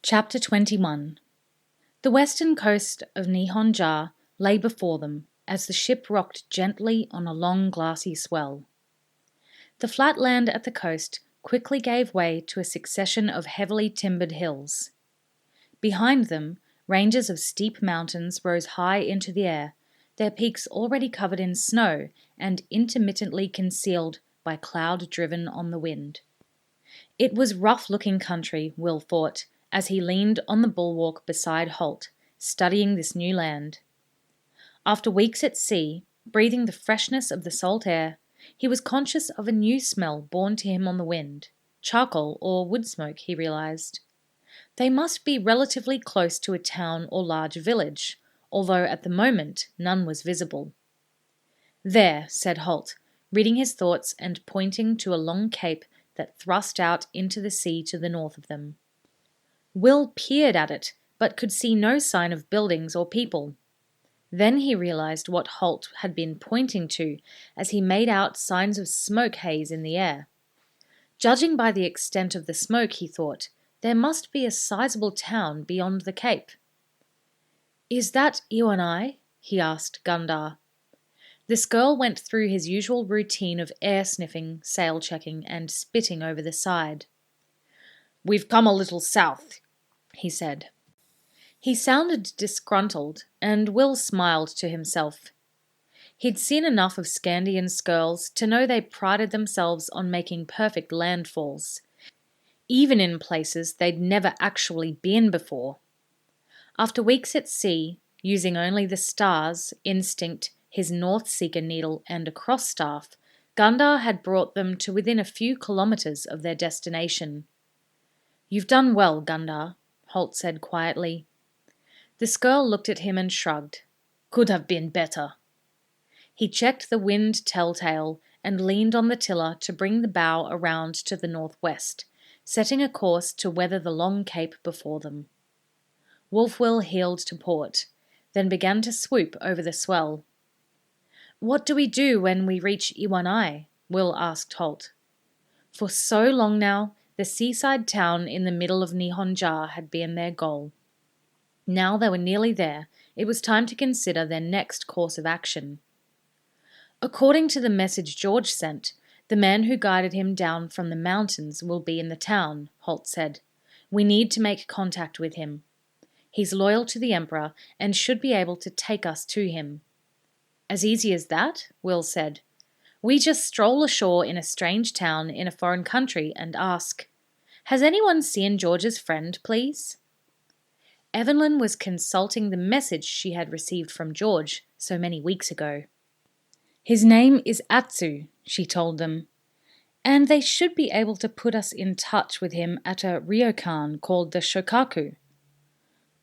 Chapter 21. The western coast of Nihon-ja lay before them as the ship rocked gently on a long glassy swell. The flat land at the coast quickly gave way to a succession of heavily timbered hills. Behind them, ranges of steep mountains rose high into the air, their peaks already covered in snow and intermittently concealed by cloud driven on the wind. It was rough-looking country, Will thought, as he leaned on the bulwark beside Holt, studying this new land. After weeks at sea, breathing the freshness of the salt air, he was conscious of a new smell borne to him on the wind. Charcoal or wood smoke, he realized. They must be relatively close to a town or large village, although at the moment none was visible. "There," said Holt, reading his thoughts and pointing to a long cape that thrust out into the sea to the north of them. Will peered at it, but could see no sign of buildings or people. Then he realized what Holt had been pointing to as he made out signs of smoke haze in the air. Judging by the extent of the smoke, he thought, there must be a sizable town beyond the cape. "Is that Iwanai?" he asked Gundar. This girl went through his usual routine of air sniffing, sail checking, and spitting over the side. "We've come a little south," he said. He sounded disgruntled, and Will smiled to himself. He'd seen enough of Scandian skirls to know they prided themselves on making perfect landfalls, even in places they'd never actually been before. After weeks at sea, using only the stars, instinct, his North Seeker needle, and a cross staff, Gundar had brought them to within a few kilometers of their destination. "You've done well, Gundar," Holt said quietly. The Skirl looked at him and shrugged. "Could have been better." He checked the wind telltale and leaned on the tiller to bring the bow around to the northwest, setting a course to weather the long cape before them. Wolfwill heeled to port, then began to swoop over the swell. "What do we do when we reach Iwanai?" Will asked Holt. For so long now, the seaside town in the middle of Nihon-ja had been their goal. Now they were nearly there, it was time to consider their next course of action. "According to the message George sent, the man who guided him down from the mountains will be in the town," Holt said. "We need to make contact with him. He's loyal to the Emperor and should be able to take us to him." "As easy as that?" Will said. "We just stroll ashore in a strange town in a foreign country and ask, 'Has anyone seen George's friend, please?'" Evelyn was consulting the message she had received from George so many weeks ago. "His name is Atsu," she told them, "and they should be able to put us in touch with him at a ryokan called the Shokaku."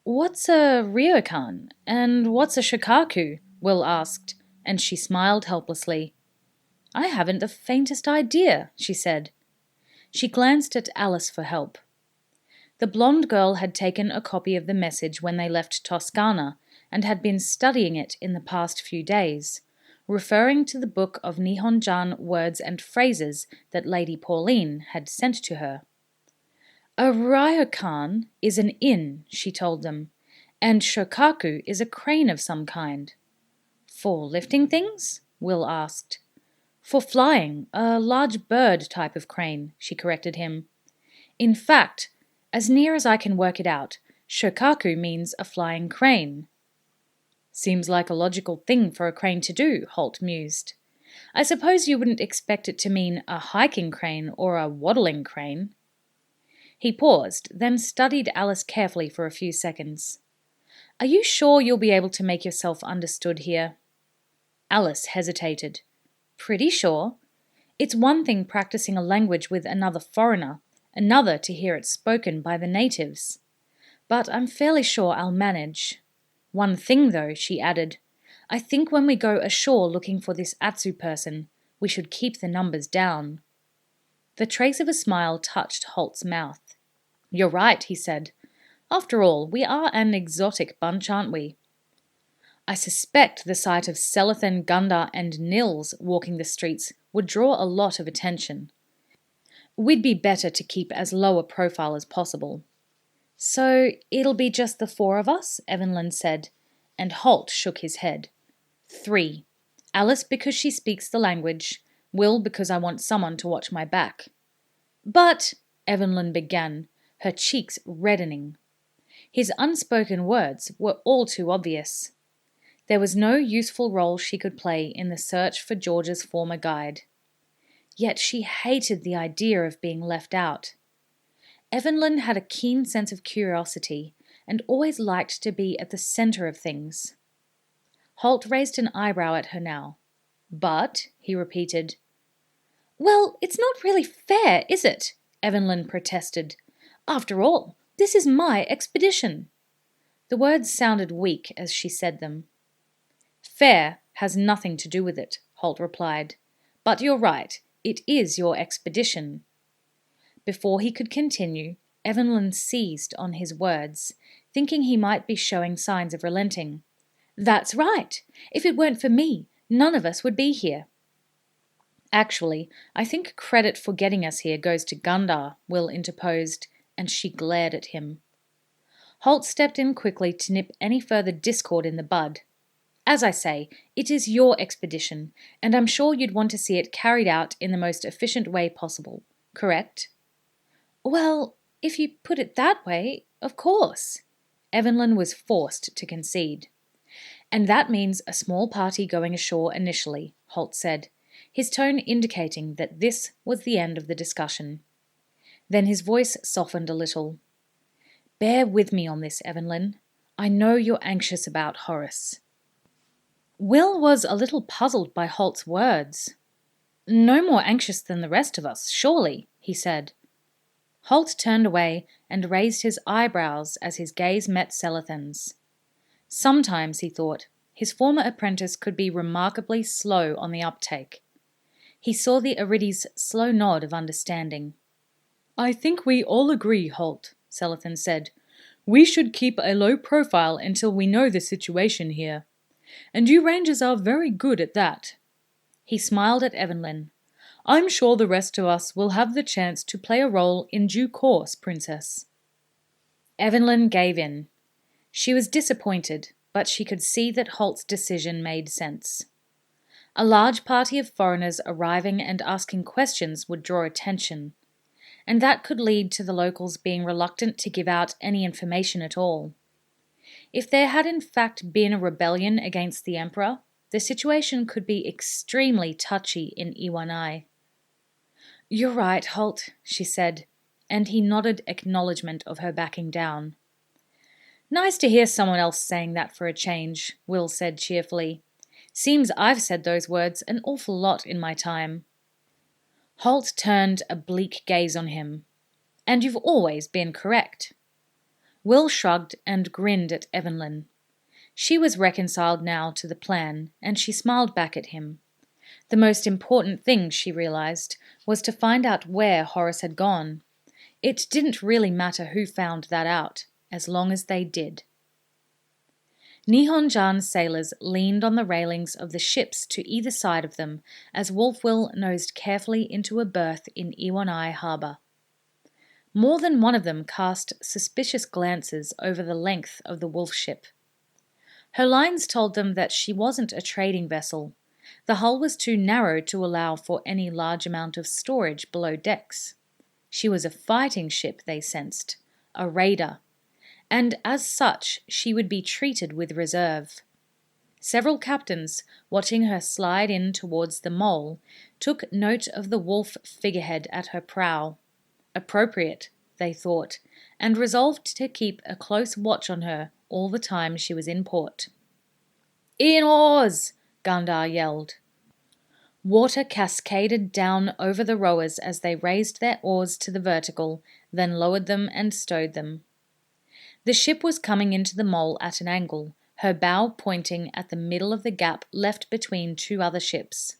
"What's a ryokan, and what's a Shokaku?" Will asked, and she smiled helplessly. "I haven't the faintest idea," she said. She glanced at Alice for help. The blonde girl had taken a copy of the message when they left Toscana and had been studying it in the past few days, referring to the book of Nihonjan words and phrases that Lady Pauline had sent to her. "A ryokan is an inn," she told them, "and shokaku is a crane of some kind." "For lifting things?" Will asked. "For flying, a large bird type of crane," she corrected him. "In fact, as near as I can work it out, shokaku means a flying crane." "Seems like a logical thing for a crane to do," Holt mused. "I suppose you wouldn't expect it to mean a hiking crane or a waddling crane." He paused, then studied Alice carefully for a few seconds. "Are you sure you'll be able to make yourself understood here?" Alice hesitated. "Pretty sure. It's one thing practicing a language with another foreigner, another to hear it spoken by the natives. But I'm fairly sure I'll manage. One thing, though," she added, "I think when we go ashore looking for this Atsu person, we should keep the numbers down." The trace of a smile touched Holt's mouth. "You're right," he said. "After all, we are an exotic bunch, aren't we?" "I suspect the sight of Selethen, Gundar, and Nils walking the streets would draw a lot of attention. We'd be better to keep as low a profile as possible." So it'll be just the four of us, Evanlyn said, and Holt shook his head. 3. Alice because she speaks the language, Will because I want someone to watch my back. But, Evanlyn began, her cheeks reddening. His unspoken words were all too obvious. There was no useful role she could play in the search for George's former guide. Yet she hated the idea of being left out. Evanlyn had a keen sense of curiosity and always liked to be at the centre of things. Holt raised an eyebrow at her now. But, he repeated. Well, it's not really fair, is it? Evanlyn protested. After all, this is my expedition. The words sounded weak as she said them. Fair has nothing to do with it, Holt replied. But you're right, it is your expedition. Before he could continue, Evanlyn seized on his words, thinking he might be showing signs of relenting. That's right. If it weren't for me, none of us would be here. Actually, I think credit for getting us here goes to Gundar, Will interposed, and she glared at him. Holt stepped in quickly to nip any further discord in the bud. As I say, it is your expedition, and I'm sure you'd want to see it carried out in the most efficient way possible, correct? Well, if you put it that way, of course. Evanlyn was forced to concede. And that means a small party going ashore initially, Holt said, his tone indicating that this was the end of the discussion. Then his voice softened a little. Bear with me on this, Evanlyn. I know you're anxious about Horace. Will was a little puzzled by Holt's words. No more anxious than the rest of us, surely, he said. Holt turned away and raised his eyebrows as his gaze met Selethan's. Sometimes, he thought, his former apprentice could be remarkably slow on the uptake. He saw the Aridi's slow nod of understanding. I think we all agree, Holt, Selethan said. We should keep a low profile until we know the situation here. And you Rangers are very good at that. He smiled at Evanlyn. I'm sure the rest of us will have the chance to play a role in due course, Princess. Evanlyn gave in. She was disappointed, but she could see that Holt's decision made sense. A large party of foreigners arriving and asking questions would draw attention, and that could lead to the locals being reluctant to give out any information at all. If there had in fact been a rebellion against the Emperor, the situation could be extremely touchy in Iwanai. You're right, Holt, she said, and he nodded acknowledgement of her backing down. Nice to hear someone else saying that for a change, Will said cheerfully. Seems I've said those words an awful lot in my time. Holt turned a bleak gaze on him. And you've always been correct. Will shrugged and grinned at Evanlyn. She was reconciled now to the plan, and she smiled back at him. The most important thing, she realized, was to find out where Horace had gone. It didn't really matter who found that out, as long as they did. Nihon-jan's sailors leaned on the railings of the ships to either side of them as Wolfwill nosed carefully into a berth in Iwanai harbour. More than one of them cast suspicious glances over the length of the wolf ship. Her lines told them that she wasn't a trading vessel. The hull was too narrow to allow for any large amount of storage below decks. She was a fighting ship, they sensed, a raider, and as such she would be treated with reserve. Several captains, watching her slide in towards the mole, took note of the wolf figurehead at her prow. Appropriate, they thought, and resolved to keep a close watch on her all the time she was in port. In oars! Gundar yelled. Water cascaded down over the rowers as they raised their oars to the vertical, then lowered them and stowed them. The ship was coming into the mole at an angle, her bow pointing at the middle of the gap left between two other ships.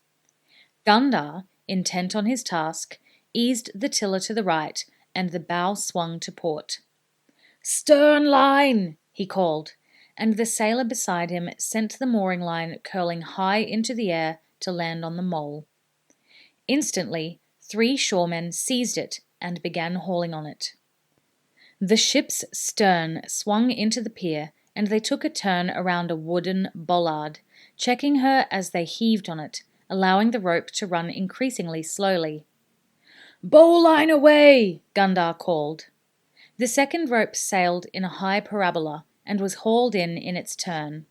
Gundar, intent on his task, eased the tiller to the right, and the bow swung to port. Stern line! He called, and the sailor beside him sent the mooring line curling high into the air to land on the mole. Instantly, 3 shoremen seized it and began hauling on it. The ship's stern swung into the pier, and they took a turn around a wooden bollard, checking her as they heaved on it, allowing the rope to run increasingly slowly. "Bowline away!" Gundar called. The second rope sailed in a high parabola and was hauled in its turn.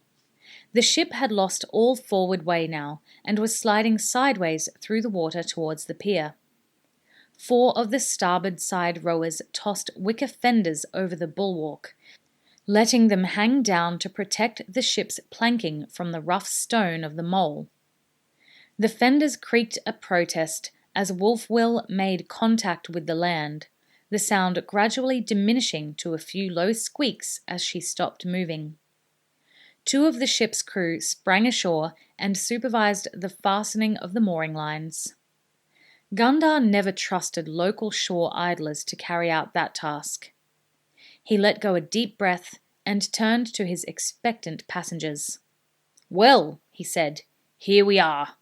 The ship had lost all forward way now and was sliding sideways through the water towards the pier. 4 of the starboard side rowers tossed wicker fenders over the bulwark, letting them hang down to protect the ship's planking from the rough stone of the mole. The fenders creaked a protest as Wolfwill made contact with the land, the sound gradually diminishing to a few low squeaks as she stopped moving. 2 of the ship's crew sprang ashore and supervised the fastening of the mooring lines. Gundar never trusted local shore idlers to carry out that task. He let go a deep breath and turned to his expectant passengers. "Well," he said, "here we are.